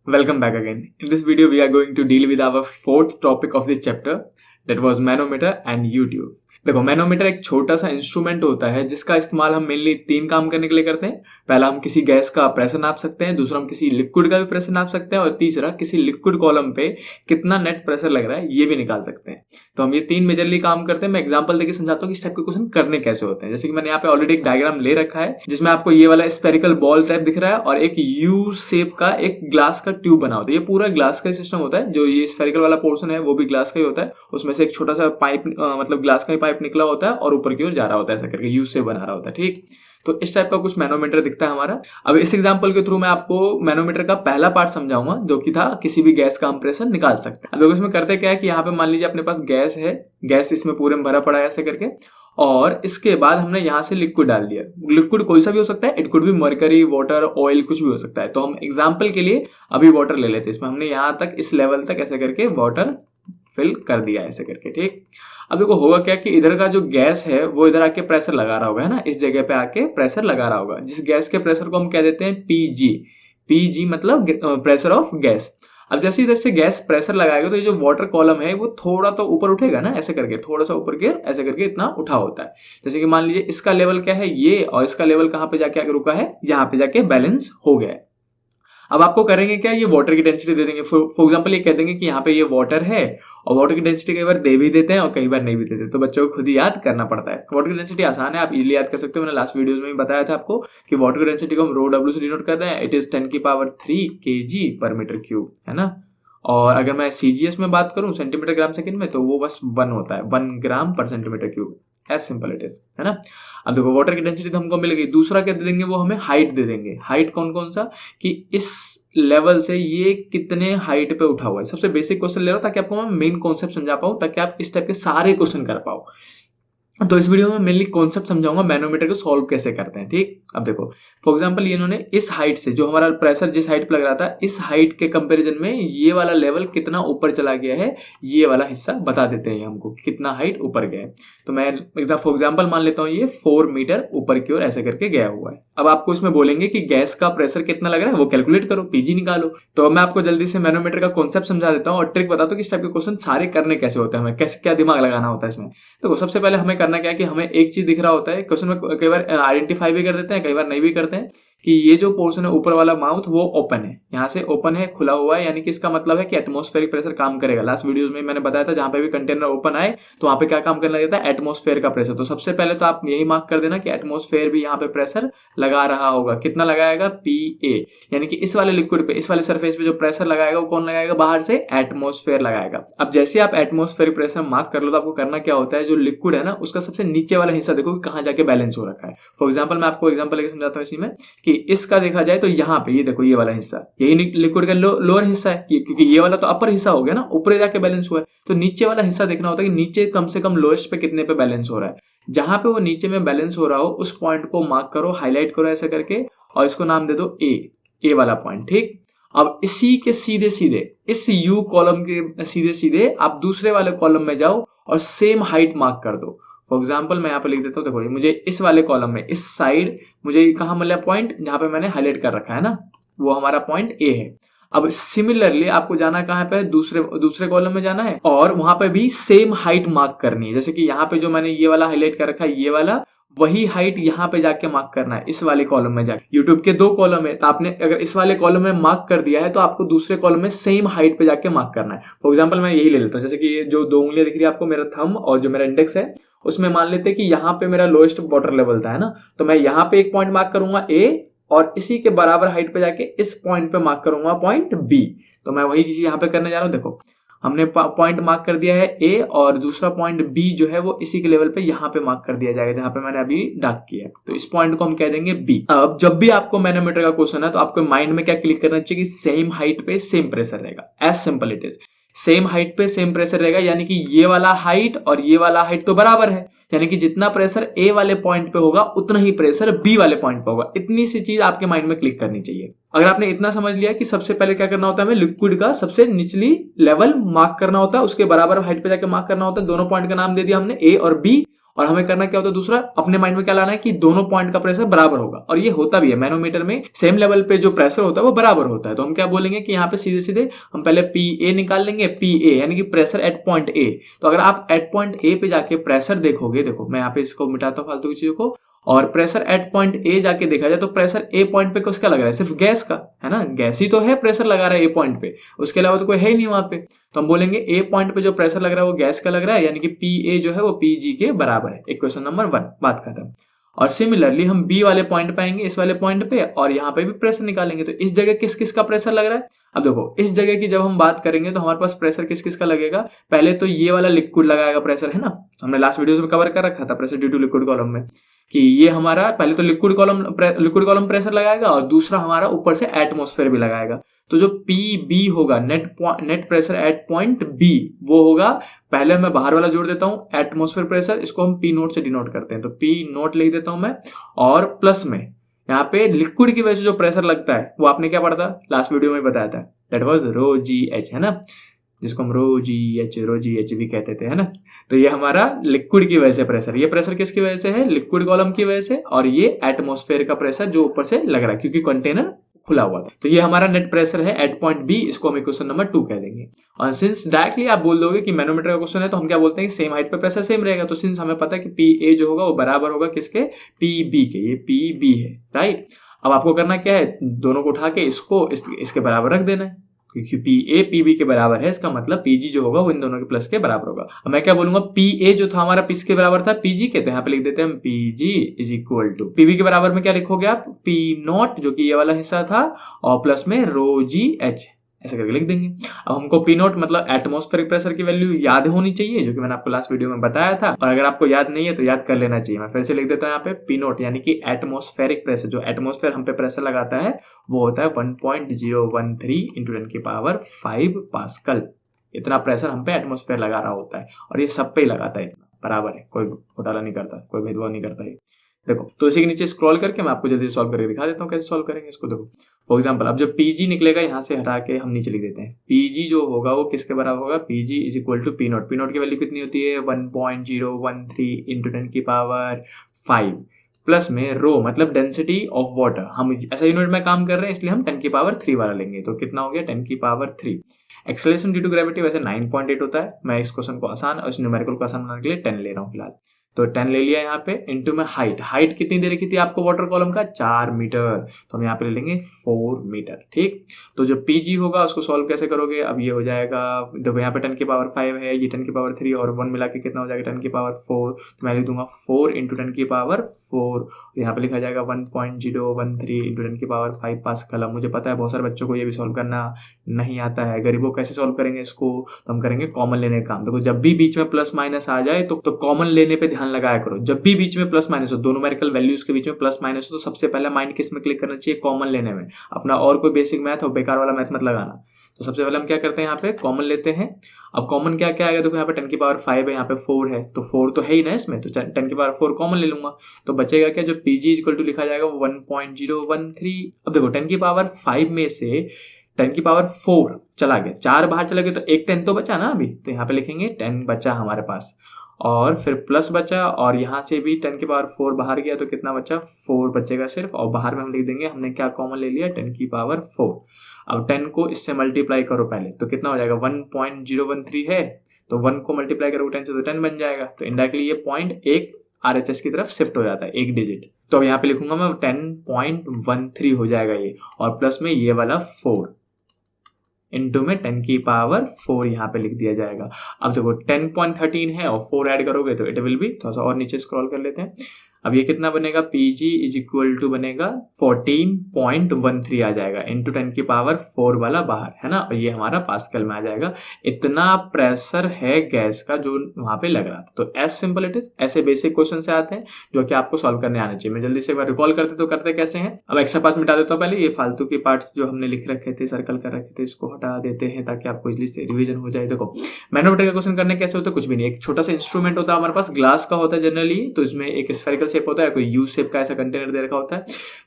Welcome back again. In this video, we are going to deal with our fourth topic of this chapter, that was manometer and YouTube. देखो, manometer एक छोटा सा instrument होता है जिसका इस्तेमाल हम मेनली तीन काम करने के लिए करते हैं। पहला, हम किसी गैस का प्रेशर नाप सकते हैं। दूसरा, हम किसी लिक्विड का भी प्रेशर नाप सकते हैं। और तीसरा, किसी लिक्विड कॉलम पे कितना नेट प्रेशर लग रहा है ये भी निकाल सकते हैं। तो हम ये तीन मेजरली काम करते हैं। मैं एग्जांपल देके समझाता हूँ कि इस टाइप के क्वेश्चन करने कैसे होते हैं। जैसे कि मैंने यहाँ पे ऑलरेडी एक डायग्राम ले रखा है जिसमें आपको ये वाला स्पेरिकल बॉल टाइप दिख रहा है और एक यू शेप का एक ग्लास का ट्यूब बना होता है। ये पूरा ग्लास का सिस्टम होता है। जो ये स्पेरिकल वाला पोर्शन है वो भी ग्लास का ही होता है। उसमें से एक छोटा सा पाइप मतलब ग्लास का ही पाइप निकला होता है और ऊपर की ओर जा रहा होता है, ऐसा करके यू से बना रहा होता है। ठीक, तो इस टाइप का कुछ मैनोमीटर दिखता है हमारा। अब इस एग्जांपल के थ्रू मैं आपको मैनोमीटर का पहला पार्ट समझाऊंगा जो कि था किसी भी गैस का हम प्रेशर निकाल सकते हैं। अब देखो, इसमें करते क्या है कि यहाँ पे मान लीजिए अपने पास गैस है, गैस इसमें पूरे में भरा पड़ा है ऐसे करके, और इसके बाद हमने यहाँ से लिक्विड डाल दिया। लिक्विड कोई सा भी हो सकता है, इट कुड भी मरकरी, वाटर, ऑयल, कुछ भी हो सकता है। तो हम एग्जाम्पल के लिए अभी वाटर ले लेते हैं। इसमें हमने यहाँ तक इस लेवल तक ऐसे करके वाटर फिल कर दिया ऐसे करके। ठीक, अब देखो होगा क्या कि इधर का जो गैस है वो इधर आके प्रेशर लगा रहा होगा, है ना, इस जगह पे आके प्रेशर लगा रहा होगा। जिस गैस के प्रेशर को हम कह देते हैं पीजी। पीजी मतलब प्रेशर ऑफ गैस। अब जैसे इधर से गैस प्रेशर लगाएगा तो ये जो वाटर कॉलम है वो थोड़ा तो ऊपर उठेगा ना, ऐसे करके थोड़ा सा ऊपर के ऐसे करके इतना उठा होता है। जैसे कि मान लीजिए इसका लेवल क्या है ये, और इसका लेवल कहाँ पे जाके आगे रुका है, यहाँ पे जाके बैलेंस हो गया है। अब आपको करेंगे क्या, ये वाटर की डेंसिटी दे देंगे। फॉर एग्जांपल ये कह देंगे कि यहाँ पे ये वाटर है, और वाटर की डेंसिटी कई बार दे भी देते हैं और कई बार नहीं भी देते, तो बच्चों को खुद ही याद करना पड़ता है। वाटर की डेंसिटी आसान है, आप इजीली याद कर सकते हो। मैंने लास्ट वीडियोस में भी बताया था आपको कि वाटर की डेंसिटी को हम रो डब्ल्यू से डिनोट करते हैं। It is 10⁻³ kg per meter cube, है ना। और अगर मैं सीजीएस में बात करूं, सेंटीमीटर ग्राम सेकंड में, तो वो बस 1 होता है, 1 ग्राम पर centimetre cube. As simple it is, है ना। अब देखो, वाटर की डेंसिटी तो हमको मिल गई। दूसरा क्या दे देंगे, वो हमें हाइट दे देंगे। हाइट कौन कौन सा, कि इस लेवल से ये कितने हाइट पे उठा हुआ है। सबसे बेसिक क्वेश्चन ले रहा हूं ताकि आपको मैं मेन कॉन्सेप्ट समझा पाऊं, ताकि आप इस टाइप के सारे क्वेश्चन कर पाओ। तो इस वीडियो में मेनली कॉन्सेप्ट समझाऊंगा मैनोमीटर को सॉल्व कैसे करते हैं। ठीक, अब देखो फॉर एग्जांपल ये इन्होंने इस हाइट से, जो हमारा प्रेशर जिस हाइट पे लग रहा था, इस हाइट के कंपैरिजन में ये वाला लेवल कितना ऊपर चला गया है, ये वाला हिस्सा बता देते हैं हमको कितना हाइट ऊपर गया है। तो मैं फॉर एग्जांपल मान लेता हूँ ये 4 मीटर ऊपर की ओर ऐसे करके गया हुआ है। अब आपको इसमें बोलेंगे कि गैस का प्रेशर कितना लग रहा है वो कैलकुलेट करो, पीजी निकालो। तो मैं आपको जल्दी से मैनोमीटर का कॉन्सेप्ट समझा देता हूँ और ट्रिक बताता हूँ कि इस टाइप के क्वेश्चन सारे करने कैसे होते हैं, हमें कैसे क्या दिमाग लगाना होता है इसमें। देखो, सबसे पहले हमें करना क्या है कि हमें एक चीज दिख रहा होता है क्वेश्चन में, कई बार आइडेंटिफाई भी कर देते हैं, कई बार नहीं भी करते हैं, कि ये जो पोर्शन है ऊपर वाला माउथ वो ओपन है, यहाँ से ओपन है, खुला हुआ है, यानी कि इसका मतलब है कि एटमॉस्फेरिक प्रेशर काम करेगा। लास्ट वीडियोस में मैंने बताया था, जहां पे भी कंटेनर ओपन आए तो वहां पे क्या काम करना रहता है, एटमॉस्फेयर का प्रेशर। तो सबसे पहले तो आप यही मार्क कर देना कि एटमॉस्फेयर भी यहाँ पे प्रेशर लगा रहा होगा। कितना लगाएगा, PA, यानी कि इस वाले लिक्विड पे, इस वाले सरफेस पे जो प्रेशर लगाएगा वो कौन लगाएगा, बाहर से एटमॉस्फेयर लगाएगा। अब जैसे आप एटमॉस्फेरिक प्रेशर मार्क कर लो तो आपको करना क्या होता है, जो लिक्विड है ना उसका सबसे नीचे वाला हिस्सा देखो कि कहां जाके बैलेंस हो रखा है। फॉर एग्जांपल मैं आपको एग्जांपल लेके समझाता हूं इसी में, कि इसका देखा जाए तो यहाँ पे ये देखो, ये वाला हिस्सा यही लिक्विड का लोअर हिस्सा है, क्योंकि ये वाला तो अपर हिस्सा हो गया ना, ऊपर जाके बैलेंस हुआ है। तो नीचे वाला हिस्सा देखना होता है कि नीचे कम से कम लोएस्ट पे कितने पे बैलेंस हो रहा है। जहां पे वो नीचे में बैलेंस हो रहा हो उस पॉइंट को मार्क करो, हाईलाइट करो ऐसे करके, और इसको नाम दे दो ए वाला पॉइंट। ठीक, अब इसी के सीधे सीधे इस यू कॉलम के सीधे सीधे आप दूसरे वाले कॉलम में जाओ और सेम हाइट मार्क कर दो। फॉर एग्जाम्पल मैं यहाँ पे लिख देता हूँ, देखो मुझे इस वाले कॉलम में इस साइड मुझे कहाँ मिला पॉइंट, जहां पे मैंने हाईलाइट कर रखा है ना, वो हमारा पॉइंट ए है। अब सिमिलरली आपको जाना कहाँ पे, दूसरे कॉलम में जाना है और वहां पे भी सेम हाइट मार्क करनी है। जैसे कि यहाँ पे जो मैंने ये वाला हाईलाइट कर रखा है, ये वाला वही हाइट यहाँ पे जाके मार्क करना है, इस वाले कॉलम में जाके। यूट्यूब के 2 कॉलम है, तो आपने अगर इस वाले कॉलम में मार्क कर दिया है तो आपको दूसरे कॉलम में सेम हाइट पे जाके मार्क करना है। फॉर एग्जांपल मैं यही ले लेता हूँ, जैसे कि ये जो 2 उंगलियां दिख रही है आपको, मेरा थंब और जो मेरा इंडेक्स है, उसमें मान लेते हैं कि यहाँ पे मेरा लोएस्ट वाटर लेवल था, है ना। तो मैं यहाँ पे एक पॉइंट मार्क करूंगा A, और इसी के बराबर हाइट पे जाके इस पॉइंट पे मार्क करूंगा पॉइंट B। तो मैं वही चीज यहाँ पे करने जा रहा हूँ। देखो हमने पॉइंट मार्क कर दिया है A, और दूसरा पॉइंट B जो है वो इसी के लेवल पे यहाँ पे मार्क कर दिया जाएगा, जहां पे मैंने अभी डार्क किया है। तो इस पॉइंट को हम कह देंगे B। अब जब भी आपको मैनोमीटर का क्वेश्चन है तो आपको माइंड में क्या क्लिक करना चाहिए कि सेम हाइट पे सेम प्रेशर रहेगा। As simple it is, same height पे सेम प्रेशर रहेगा, यानी कि ये वाला हाइट और ये वाला हाइट तो बराबर है, यानी कि जितना प्रेशर ए वाले पॉइंट पे होगा उतना ही प्रेशर बी वाले पॉइंट पे होगा। इतनी सी चीज आपके माइंड में क्लिक करनी चाहिए। अगर आपने इतना समझ लिया कि सबसे पहले क्या करना होता है, हमें लिक्विड का सबसे निचली लेवल मार्क करना होता है, उसके बराबर हाइट पे जाके मार्क करना होता है। दोनों पॉइंट का नाम दे दिया हमने, ए और बी, और हमें करना क्या होता है, दूसरा अपने माइंड में क्या लाना है कि दोनों पॉइंट का प्रेशर बराबर होगा, और ये होता भी है मैनोमीटर में, सेम लेवल पे जो प्रेशर होता है वो बराबर होता है। तो हम क्या बोलेंगे कि यहाँ पे सीधे सीधे हम पहले पी ए निकाल लेंगे, पी ए यानी कि प्रेशर एट पॉइंट ए। तो अगर आप एट पॉइंट ए पे जाके प्रेशर देखोगे, देखो मैं यहाँ पे इसको मिटाता हूँ फालतू की चीजों को, और प्रेशर एट पॉइंट ए जाके देखा जाए तो प्रेशर ए पॉइंट पे किसका लग रहा है, सिर्फ गैस का, है ना, गैस ही तो है प्रेशर लगा रहा है ए पॉइंट पे, उसके अलावा तो कोई है ही नहीं वहां पे। तो हम बोलेंगे ए पॉइंट पे जो प्रेशर लग रहा है वो गैस का लग रहा है, यानी कि पी ए जो है वो पी जी के बराबर है। इक्वेशन नंबर 1, बात खत्म। और सिमिलरली हम बी वाले पॉइंट पे आएंगे, इस वाले पॉइंट पे, और यहाँ पे भी प्रेशर निकालेंगे। तो इस जगह किस किस का प्रेशर लग रहा है, अब देखो इस जगह की जब हम बात करेंगे तो हमारे पास प्रेशर किस किस का लगेगा, पहले तो ये वाला लिक्विड लगाएगा प्रेशर, है ना, हमने लास्ट वीडियोस में कवर कर रखा था pressure due to liquid column में, कि ये हमारा पहले तो लिक्विड कॉलम प्रेशर लगाएगा, और दूसरा हमारा ऊपर से एटमॉस्फेयर भी लगाएगा। तो जो पी बी होगा, net pressure at point B, वो होगा, पहले मैं बाहर वाला जोड़ देता हूं एटमॉस्फेयर प्रेशर, इसको हम पी नोट से डिनोट करते हैं, तो पी नोट लिख देता हूं मैं, और प्लस में यहाँ पे लिक्विड की वजह से जो प्रेशर लगता है वो आपने क्या पढ़ा था लास्ट वीडियो में बताया था, that was rho g h, है ना, जिसको हम रो जी एच भी कहते थे, है ना। तो ये हमारा लिक्विड की वजह से प्रेशर, ये प्रेशर किसकी वजह से है, लिक्विड कॉलम की वजह से, और ये एटमॉस्फेयर का प्रेशर जो ऊपर से लग रहा है क्योंकि कंटेनर खुला हुआ था। तो ये हमारा नेट प्रेशर है एट पॉइंट बी, इसको हम इक्वेशन नंबर 2 कह देंगे। और सिंस डायरेक्टली आप बोल दोगे कि मैनोमीटर का क्वेश्चन है तो हम क्या बोलते हैं कि सेम हाइट पे प्रेशर सेम रहेगा, तो सिंस हमें पता है कि पी ए जो होगा वो बराबर होगा किसके, पी बी के, ये पी बी है, राइट। अब आपको करना क्या है, दोनों को उठा के इसको इसके बराबर रख देना है, क्योंकि पी ए पी बी के बराबर है, इसका मतलब पी जी जो होगा वो इन दोनों के प्लस के बराबर होगा। अब मैं क्या बोलूंगा, पी ए जो था हमारा किसके बराबर था, पी जी के, तो यहाँ पे लिख देते हैं हम P G is equal to P B के बराबर में क्या लिखोगे आप, पी नॉट जो कि ये वाला हिस्सा था, और प्लस में रो जी एच, ऐसा करके लिख देंगे। अब हमको पी नोट मतलब एटमॉस्फेरिक प्रेशर की वैल्यू याद होनी चाहिए, जो कि मैंने आपको लास्ट वीडियो में बताया था, और अगर आपको याद नहीं है तो याद कर लेना चाहिए। मैं फिर से लिख देता हूँ यहाँ पे पी नोट यानी कि एटमॉस्फेरिक प्रेशर, जो एटमॉस्फेयर हम पे प्रेशर लगाता है वो होता है 1.013 इंटू 10 की पावर 5 पास्कल। इतना प्रेशर हम पे एटमॉस्फेयर लगा रहा होता है, और ये सब पे ही लगाता है, इतना बराबर है, कोई घोटाला नहीं करता, कोई भेदभाव नहीं करता है। देखो तो इसी के नीचे स्क्रॉल करके मैं आपको जल्दी से सॉल्व करके दिखा देता हूँ कैसे सॉल्व करेंगे इसको। देखो फॉर एग्जांपल अब जब पीजी निकलेगा यहाँ से हटा के हम नीचे लिख देते हैं, पीजी जो होगा वो किसके बराबर होगा, PG is equal to P naught. P naught की वैल्यू कितनी होती है 1.013 इंटू 10 की पावर 5, प्लस में रो मतलब डेंसिटी ऑफ वाटर, हम ऐसा यूनिट में काम कर रहे हैं इसलिए हम 10 की पावर 3 वाला लेंगे, तो कितना हो गया 10 की power 3। Acceleration due to gravity वैसे 9.8 होता है, मैं इस क्वेश्चन को आसान और इस न्यूमेरिकल को आसान बनाने के लिए 10 ले रहा हूँ फिलहाल, तो 10 ले लिया यहाँ पे, इनटू में हाइट कितनी दे रखी थी आपको वाटर कॉलम का 4 मीटर, तो हम यहाँ पे ले लेंगे 4 मीटर, ठीक। तो जो पीजी होगा उसको सॉल्व कैसे करोगे, अब ये हो जाएगा, देखो यहाँ पे 10 की पावर 5 है, ये 10 की पावर 3 और 1 मिला के कितना हो जाएगा 10 की पावर 4, तो मैं लिख दूंगा 4 इंटू 10 की पावर 4, यहाँ पे लिखा जाएगा 1.013 इंटू 10 की पावर 5 पास्कल। अब मुझे पता है बहुत सारे बच्चों को ये भी सॉल्व करना नहीं आता है, गरीबों कैसे सॉल्व करेंगे इसको, तो हम करेंगे कॉमन लेने का काम। देखो जब भी बीच में प्लस माइनस आ जाए तो कॉमन लेने पे ध्यान लगाया करो, जब भी बीच में प्लस माइनस हो, दोनों न्यूमेरिकल वैल्यूज के बीच में प्लस माइनस हो, तो सबसे पहले माइंड किस में क्लिक करना चाहिए, कॉमन लेने में, अपना और कोई बेसिक मैथ हो बेकार वाला मैथ मत लगाना। तो सबसे पहले हम क्या करते हैं, यहाँ पे कॉमन लेते हैं। अब कॉमन क्या क्या आएगा, देखो यहाँ पे 10 की पावर 5 है, यहाँ पे 4 है, तो 4 तो है ही ना इसमें, तो 10 की पावर 4 कॉमन ले लूंगा, तो बचेगा क्या, जो पीजी इक्वल टू लिखा जाएगा 1.013। अब देखो 10 की पावर 5 में से 10 की पावर 4 चला गया, 4 बाहर चला गया, तो एक 10 तो बचा ना अभी, तो यहाँ पे लिखेंगे 10 बचा हमारे पास, और फिर प्लस बचा, और यहाँ से भी 10 की पावर 4 बाहर गया, तो कितना बचा 4 बचेगा सिर्फ, और बाहर में हम लिख देंगे हमने क्या कॉमन ले लिया 10 की पावर 4। अब 10 को इससे मल्टीप्लाई करो पहले, तो कितना हो जाएगा 1.013 है, तो 1 को मल्टीप्लाई करो 10 से तो 10 बन जाएगा, तो इनडायरेक्टली ये पॉइंट एक RHS की तरफ शिफ्ट हो जाता है, एक डिजिट। तो अब यहाँ पे लिखूंगा मैं 10.13 हो जाएगा ये, और प्लस में ये वाला 4 इंटू में 10 की पावर 4 यहाँ पे लिख दिया जाएगा। अब देखो 10.13 है और 4 ऐड करोगे तो इट विल बी, थोड़ा सा और नीचे स्क्रॉल कर लेते हैं, अब ये कितना बनेगा, पीजी इज इक्वल टू बनेगा 14.13 आ जाएगा, इंटू 10 की पावर 4 वाला बाहर, है ना, और ये हमारा पास्कल में आ जाएगा। इतना प्रेशर है गैस का जो वहां पे लग रहा था। तो एज सिंपल इट इज, ऐसे बेसिक क्वेश्चन से आते हैं जो कि आपको सॉल्व करने आने चाहिए। मैं जल्दी से एक बार रिकॉल करते तो करते कैसे हैं, अब एक्स्ट्रा पार्ट मिटा देता हूँ पहले, ये फालतू के पार्ट्स जो हमने लिख रखे थे, सर्कल कर रखे थे, इसको हटा देते हैं ताकि आपको इजली से रिवीजन हो जाए। देखो मैनोमीटर का क्वेश्चन करने कैसे होता है, कुछ भी नहीं, एक छोटा सा इंस्ट्रूमेंट होता है हमारे पास, ग्लास का होता है जनरली, तो इसमें एक स्फेरिकल शेप होता है, कोई यू शेप का ऐसा कंटेनर दे रखा होता है,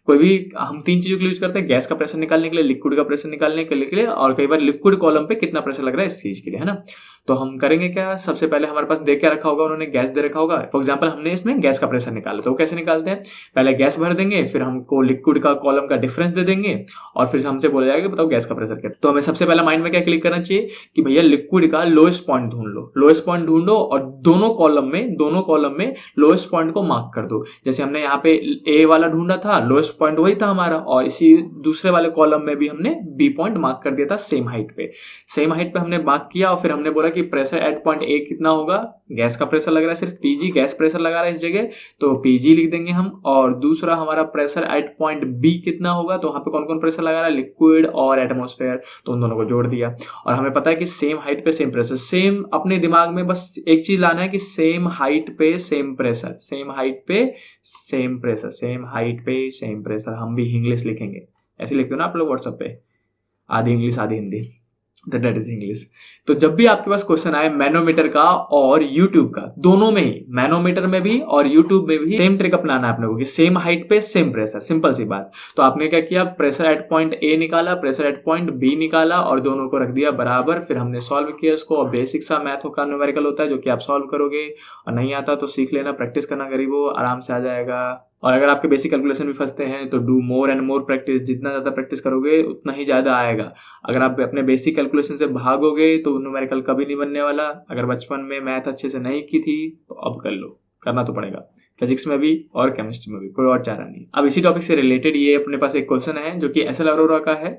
कोई भी हम 3 चीजों के लिए यूज करते हैं, गैस का प्रेशर निकालने के लिए, लिक्विड का प्रेशर निकालने के लिए और कई बार लिक्विड कॉलम पे कितना प्रेशर लग रहा है इस चीज के लिए, है ना। तो हम करेंगे क्या, सबसे पहले हमारे पास दे क्या रखा होगा, उन्होंने गैस दे रखा होगा। फॉर एग्जाम्पल हमने इसमें गैस का प्रेशर निकाला, तो कैसे निकालते हैं, पहले गैस भर देंगे, फिर हमको लिक्विड का कॉलम का डिफरेंस दे देंगे और फिर हमसे बोला जाएगा बताओ गैस का प्रेशर क्या। तो हमें सबसे पहले माइंड में क्या क्लिक करना चाहिए कि भैया लिक्विड का लोएस्ट पॉइंट ढूंढ लो, लोएस्ट पॉइंट ढूंढो और दोनों कॉलम में लोएस्ट पॉइंट को मार्क कर दो। जैसे हमने यहाँ पे ए वाला ढूंढा था, लोएस्ट पॉइंट वही था हमारा, और इसी दूसरे वाले कॉलम में भी हमने बी पॉइंट मार्क कर दिया था सेम हाइट पे हमने मार्क किया और फिर हमने बोला कि प्रेशर एट पॉइंट ए कितना होगा, गैस का प्रेशर लग रहा है सिर्फ पीजी, गैस प्रेशर लगा रहा है इस जगह तो पीजी लिख देंगे हम। और दूसरा हमारा प्रेशर एट पॉइंट बी कितना होगा, तो वहां पे कौन कौन प्रेशर लगा रहा है, लिक्विड और एटमॉस्फेयर, तो उन दोनों को जोड़ दिया। और हमें पता है कि सेम हाइट पे सेम प्रेशर, सेम अपने दिमाग में बस एक चीज लाना है कि सेम हाइट पे सेम प्रेशर, सेम हाइट पे सेम प्रेशर, सेम हाइट पे सेम प्रेशर। हम भी इंग्लिश लिखेंगे, ऐसे लिखते हो ना आप लोग व्हाट्सएप पे, आधी इंग्लिश आधी हिंदी, दैट इज इंग्लिश। तो जब भी आपके पास क्वेश्चन आए मैनोमीटर का और यूट्यूब का, दोनों में ही, मैनोमीटर में भी और यूट्यूब में भी सेम ट्रिक अपनाना है अपने को कि सेम हाइट पे सेम प्रेशर, सिंपल सी बात। तो आपने क्या किया, प्रेशर एट पॉइंट ए निकाला, प्रेशर एट पॉइंट बी निकाला और दोनों को रख दिया बराबर। फिर हमने सॉल्व किया इसको, और बेसिक सा मैथ का न्यूमेरिकल होता है जो कि आप सॉल्व करोगे, और नहीं आता तो सीख लेना, प्रैक्टिस करना गरीबो, आराम से आ जाएगा। और अगर आपके बेसिक कैलकुलेशन भी फंसते हैं तो do more and more practice, जितना ज्यादा प्रैक्टिस करोगे उतना ही ज्यादा आएगा। अगर आप अपने बेसिक कैलकुलेशन से भागोगे तो न्यूमेरिकल कभी नहीं बनने वाला। अगर बचपन में मैथ अच्छे से नहीं की थी तो अब कर लो, करना तो पड़ेगा, फिजिक्स में भी और केमिस्ट्री में भी, कोई और चारा नहीं। अब इसी टॉपिक से रिलेटेड ये अपने पास एक क्वेश्चन है जो कि एसएल अरोरा का है।